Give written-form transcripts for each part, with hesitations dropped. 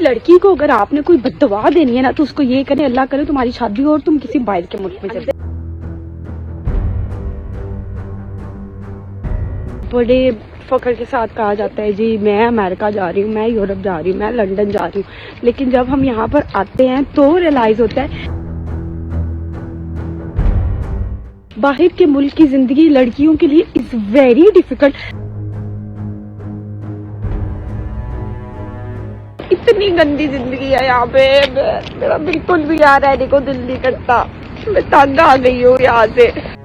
लड़की को अगर आपने कोई बद्दुआ देनी है ना तो उसको ये करें, अल्लाह करे तुम्हारी शादी हो और तुम किसी बाहर के मुल्क में चले। बड़े फख्र के साथ कहा जाता है जी मैं अमेरिका जा रही हूँ, मैं यूरोप जा रही हूँ, मैं लंदन जा रही हूँ, लेकिन जब हम यहाँ पर आते हैं तो रियलाइज होता है बाहर के मुल्क की जिंदगी लड़कियों के लिए इज वेरी डिफिकल्ट। इतनी गंदी जिंदगी है यहाँ पे, मेरा बिल्कुल भी यहाँ रहने को दिल नहीं करता। मैं तंग आ गई हूँ यहाँ से।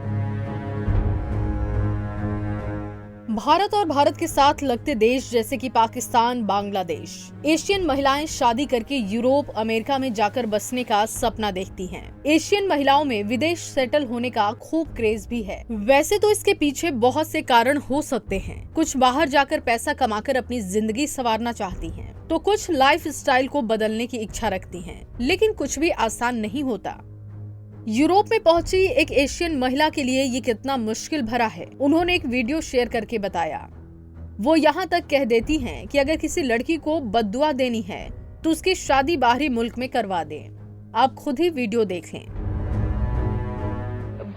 भारत और भारत के साथ लगते देश जैसे कि पाकिस्तान, बांग्लादेश, एशियन महिलाएं शादी करके यूरोप, अमेरिका में जाकर बसने का सपना देखती हैं। एशियन महिलाओं में विदेश सेटल होने का खूब क्रेज भी है। वैसे तो इसके पीछे बहुत से कारण हो सकते हैं। कुछ बाहर जाकर पैसा कमाकर अपनी जिंदगी संवारना चाहती हैं, तो कुछ लाइफ स्टाइल को बदलने की इच्छा रखती हैं, लेकिन कुछ भी आसान नहीं होता। यूरोप में पहुंची एक एशियन महिला के लिए ये कितना मुश्किल भरा है, उन्होंने एक वीडियो शेयर करके बताया। वो यहाँ तक कह देती हैं कि अगर किसी लड़की को बद्दुआ देनी है तो उसकी शादी बाहरी मुल्क में करवा दें। आप खुद ही वीडियो देखें।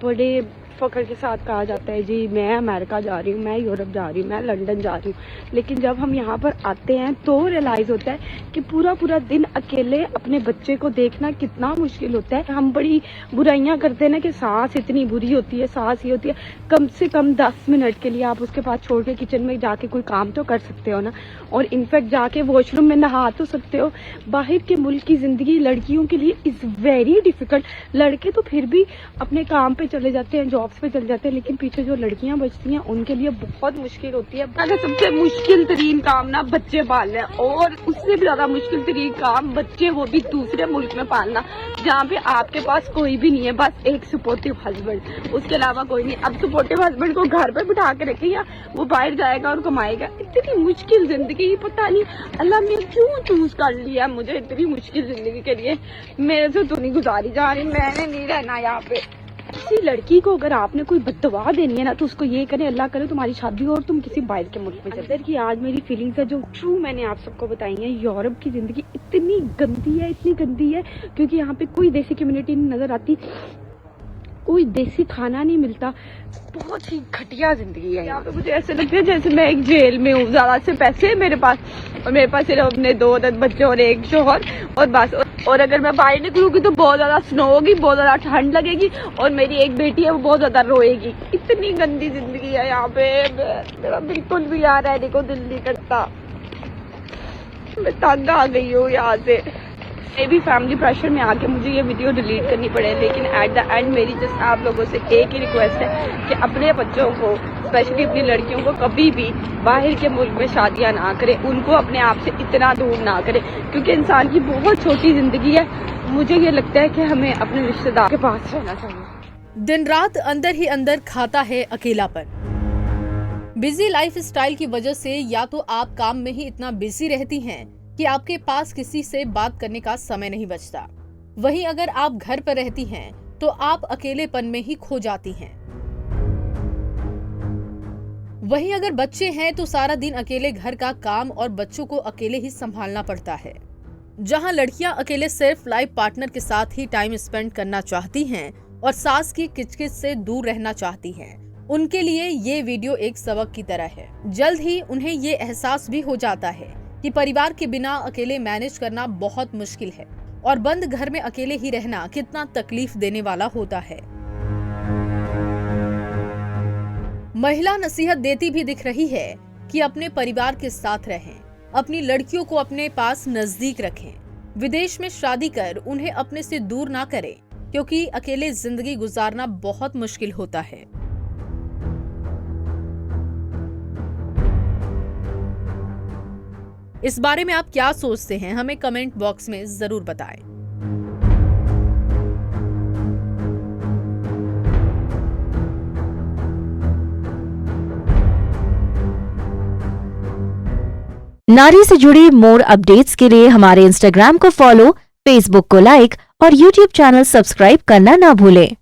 बड़े फख्र के साथ कहा जाता है जी मैं अमेरिका जा रही हूँ, मैं यूरोप जा रही हूँ, मैं लंदन जा रही हूँ, लेकिन जब हम यहाँ पर आते हैं तो रियलाइज होता है कि पूरा पूरा दिन अकेले अपने बच्चे को देखना कितना मुश्किल होता है। हम बड़ी बुराइयां करते हैं ना कि सास इतनी बुरी होती है, सास ये होती है। कम से कम 10 मिनट के लिए आप उसके पास छोड़ के किचन में जाके कोई काम तो कर सकते हो ना, और इनफैक्ट जाके वॉशरूम में नहा तो सकते हो। बाहर के मुल्क की जिंदगी लड़कियों के लिए इज वेरी डिफिकल्ट। लड़के तो फिर भी अपने काम पे चले जाते हैं, जॉब्स पे चले जाते हैं, लेकिन पीछे जो लड़कियां बचती हैं उनके लिए बहुत मुश्किल होती है। अगर सबसे मुश्किल तरीन काम ना बच्चे पालना है, और उससे भी ज्यादा मुश्किल तरीन काम बच्चे वो भी दूसरे मुल्क में पालना, जहाँ पे आपके पास कोई भी नहीं है, बस एक सपोर्टिव हस्बैंड, उसके अलावा कोई नहीं। अब सपोर्टिव हस्बैंड को घर पे बिठा के रखे या वो बाहर जाएगा और कमाएगा। इतनी मुश्किल जिंदगी, पता नहीं अल्लाह ने क्यों चूज कर लिया मुझे इतनी मुश्किल जिंदगी के लिए। मेरे से तो नहीं गुजारी जा रही, मैंने नहीं रहना यहाँ पे। किसी लड़की को अगर आपने कोई बद्दुआ देनी है ना तो उसको ये करें, अल्लाह करे तुम्हारी शादी हो और तुम किसी बाहर के मुल्क में चले। कि आज मेरी फीलिंग्स है जो ट्रू मैंने आप सबको बताई है। यूरोप की जिंदगी इतनी गंदी है, इतनी गंदी है, क्योंकि यहाँ पे कोई देसी कम्युनिटी नहीं नजर आती, कोई देसी खाना नहीं मिलता, बहुत ही घटिया जिंदगी है यहाँ पे। मुझे ऐसे लगता है जैसे मैं एक जेल में हूँ। ज्यादा से पैसे मेरे पास, और मेरे पास सिर्फ अपने 2 बच्चे और एक शोहर, और बस। और अगर मैं बाहर निकलूंगी तो बहुत ज्यादा स्नो होगी, बहुत ज्यादा ठंड लगेगी, और मेरी एक बेटी है वो बहुत ज्यादा रोएगी। इतनी गंदी जिंदगी है यहाँ पे, मेरा बिल्कुल भी यहाँ रहने को दिल नहीं करता। मैं तंग आ गई हूँ यहाँ से। ये भी फैमिली प्रेशर में आके मुझे ये वीडियो डिलीट करनी पड़े, लेकिन एट द एंड मेरी जस्ट आप लोगों से एक ही रिक्वेस्ट है कि अपने बच्चों को, स्पेशली अपनी लड़कियों को, कभी भी बाहर के मुल्क में शादियां ना करें, उनको अपने आप से इतना दूर ना करें, क्योंकि इंसान की बहुत छोटी जिंदगी है। मुझे ये लगता है कि हमें अपने रिश्तेदार के पास रहना चाहिए। दिन रात अंदर ही अंदर खाता है अकेलापन। बिजी लाइफ स्टाइल की वजह से या तो आप काम में ही इतना बिजी रहती हैं कि आपके पास किसी से बात करने का समय नहीं बचता। वहीं अगर आप घर पर रहती हैं तो आप अकेलेपन में ही खो जाती हैं। वहीं अगर बच्चे हैं तो सारा दिन अकेले घर का काम और बच्चों को अकेले ही संभालना पड़ता है। जहां लड़कियां अकेले सिर्फ लाइफ पार्टनर के साथ ही टाइम स्पेंड करना चाहती हैं और सास की किचकिच से दूर रहना चाहती हैं, उनके लिए ये वीडियो एक सबक की तरह है। जल्द ही उन्हें ये एहसास भी हो जाता है कि परिवार के बिना अकेले मैनेज करना बहुत मुश्किल है और बंद घर में अकेले ही रहना कितना तकलीफ देने वाला होता है। महिला नसीहत देती भी दिख रही है कि अपने परिवार के साथ रहें, अपनी लड़कियों को अपने पास नजदीक रखें, विदेश में शादी कर उन्हें अपने से दूर ना करें, क्योंकि अकेले जिंदगी गुजारना बहुत मुश्किल होता है। इस बारे में आप क्या सोचते हैं, हमें कमेंट बॉक्स में जरूर बताएं। नारी से जुड़ी मोर अपडेट्स के लिए हमारे इंस्टाग्राम को फॉलो, फेसबुक को लाइक और यूट्यूब चैनल सब्सक्राइब करना ना भूलें।